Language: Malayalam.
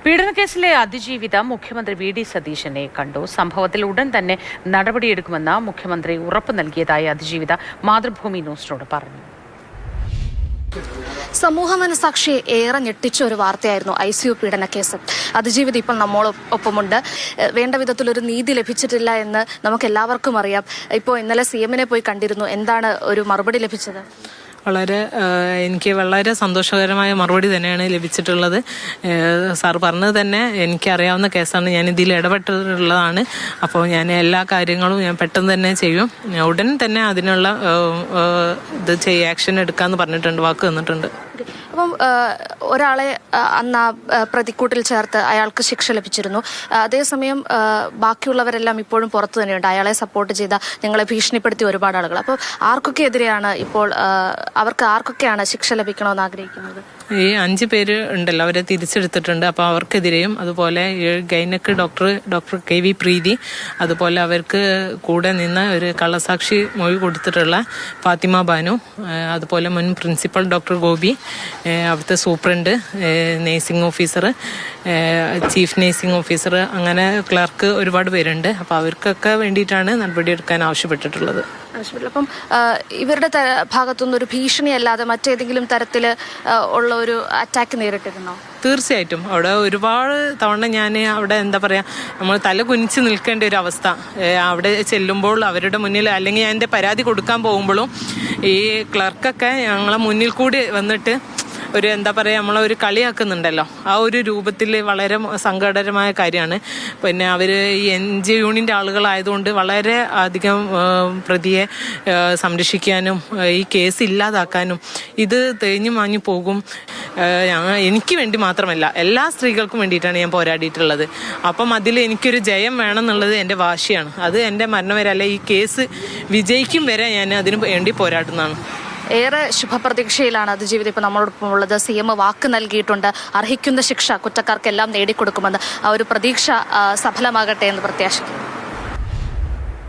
പീഡനക്കേസിലെ അതിജീവിത മുഖ്യമന്ത്രി വി.ഡി. സതീശനെ കണ്ടു. സംഭവത്തിൽ ഉടൻ തന്നെ നടപടിയെടുക്കുമെന്ന് മുഖ്യമന്ത്രി ഉറപ്പു നൽകിയതായി അതിജീവിത മാതൃഭൂമി ന്യൂസിനോട് പറഞ്ഞു. സമൂഹ മനസാക്ഷിയെ ഏറെ ഞെട്ടിച്ച ഒരു വാർത്തയായിരുന്നു ICU പീഡനക്കേസ്. അതിജീവിത ഇപ്പോൾ നമ്മോടൊപ്പമുണ്ട്. വേണ്ട വിധത്തിലൊരു നീതി ലഭിച്ചിട്ടില്ല എന്ന് നമുക്ക് എല്ലാവർക്കും അറിയാം. ഇപ്പോൾ ഇന്നലെ CM-നെ പോയി കണ്ടിരുന്നു. എന്താണ് ഒരു മറുപടി ലഭിച്ചത്? എനിക്ക് വളരെ സന്തോഷകരമായ മറുപടി തന്നെയാണ് ലഭിച്ചിട്ടുള്ളത്. സാർ പറഞ്ഞത് തന്നെ എനിക്കറിയാവുന്ന കേസാണ്, ഞാൻ ഇതിൽ ഇടപെട്ടിട്ടുള്ളതാണ്. അപ്പോൾ ഞാൻ എല്ലാ കാര്യങ്ങളും ഞാൻ പെട്ടെന്ന് തന്നെ ചെയ്യും. ഉടൻ തന്നെ അതിനുള്ള ആക്ഷൻ എടുക്കാമെന്ന് പറഞ്ഞിട്ടുണ്ട്, വാക്ക് തന്നിട്ടുണ്ട്. അപ്പം ഒരാളെ അന്ന് പ്രതിക്കൂട്ടിൽ ചേർത്ത് അയാൾക്ക് ശിക്ഷ ലഭിച്ചിരുന്നു. അതേസമയം ബാക്കിയുള്ളവരെല്ലാം ഇപ്പോഴും പുറത്തു തന്നെയുണ്ട്. അയാളെ സപ്പോർട്ട് ചെയ്ത, ഞങ്ങളെ ഭീഷണിപ്പെടുത്തിയ ഒരുപാട് ആളുകൾ. അപ്പോൾ ആർക്കൊക്കെ എതിരെയാണ് ഇപ്പോൾ, അവർക്ക് ആർക്കൊക്കെയാണ് ശിക്ഷ ലഭിക്കണമെന്ന് ആഗ്രഹിക്കുന്നത്? ഈ 5 പേര് ഉണ്ടല്ലോ, അവരെ തിരിച്ചെടുത്തിട്ടുണ്ട്. അപ്പോൾ അവർക്കെതിരെയും, അതുപോലെ ഗൈനക്ക് ഡോക്ടർ KV പ്രീതി, അതുപോലെ അവർക്ക് കൂടെ നിന്ന് ഒരു കള്ളസാക്ഷി മൊഴി കൊടുത്തിട്ടുള്ള ഫാത്തിമ ബാനു, അതുപോലെ മുൻ പ്രിൻസിപ്പൽ ഡോക്ടർ ഗോപി, അവിടുത്തെ superintendent, nursing officer, chief nursing officer, അങ്ങനെ ക്ലർക്ക്, ഒരുപാട് പേരുണ്ട്. അപ്പോൾ അവർക്കൊക്കെ വേണ്ടിയിട്ടാണ് നടപടിയെടുക്കാൻ ആവശ്യപ്പെട്ടിട്ടുള്ളത്. അപ്പം ഇവരുടെ ഭാഗത്തുനിന്ന് ഒരു ഭീഷണി അല്ലാതെ മറ്റേതെങ്കിലും തരത്തിൽ ഉള്ള ഒരു അറ്റാക്ക് നേരിട്ടിരുന്നോ? തീർച്ചയായിട്ടും അവിടെ ഒരുപാട് തവണ ഞാൻ അവിടെ എന്താ പറയുക, നമ്മൾ തല കുനിച്ച് നിൽക്കേണ്ട ഒരു അവസ്ഥ അവിടെ ചെല്ലുമ്പോൾ അവരുടെ മുന്നിൽ, അല്ലെങ്കിൽ ഞാൻ എൻ്റെ പരാതി കൊടുക്കാൻ പോകുമ്പോഴും ഈ ക്ലർക്കൊക്കെ ഞങ്ങളെ മുന്നിൽ കൂടി വന്നിട്ട് ഒരു എന്താ പറയുക, നമ്മളൊരു കളിയാക്കുന്നുണ്ടല്ലോ, ആ ഒരു രൂപത്തിൽ വളരെ സങ്കടകരമായ കാര്യമാണ്. പിന്നെ അവർ ഈ NGO യൂണിയൻ്റെ ആളുകളായതുകൊണ്ട് വളരെ അധികം പ്രതിയെ സംരക്ഷിക്കാനും ഈ കേസ് ഇല്ലാതാക്കാനും, ഇത് തേഞ്ഞു മാഞ്ഞു പോകും. എനിക്ക് വേണ്ടി മാത്രമല്ല, എല്ലാ സ്ത്രീകൾക്കും വേണ്ടിയിട്ടാണ് ഞാൻ പോരാടിയിട്ടുള്ളത്. അപ്പം അതിൽ എനിക്കൊരു ജയം വേണം എന്നുള്ളത് എൻ്റെ വാശിയാണ്. അത് എൻ്റെ മരണം വരെ, അല്ല ഈ കേസ് വിജയിക്കും വരെ ഞാൻ അതിന് വേണ്ടി പോരാടുന്നതാണ്. ഏറെ ശുഭപ്രതീക്ഷയിലാണ് അതിജീവിത ഇപ്പോൾ നമ്മളോടൊപ്പം ഉള്ളത്. CM വാക്ക് നൽകിയിട്ടുണ്ട്, അർഹിക്കുന്ന ശിക്ഷ കുറ്റക്കാർക്കെല്ലാം നേടിക്കൊടുക്കുമെന്ന്. ആ ഒരു പ്രതീക്ഷ സഫലമാകട്ടെ എന്ന് പ്രത്യാശിക്കുന്നു.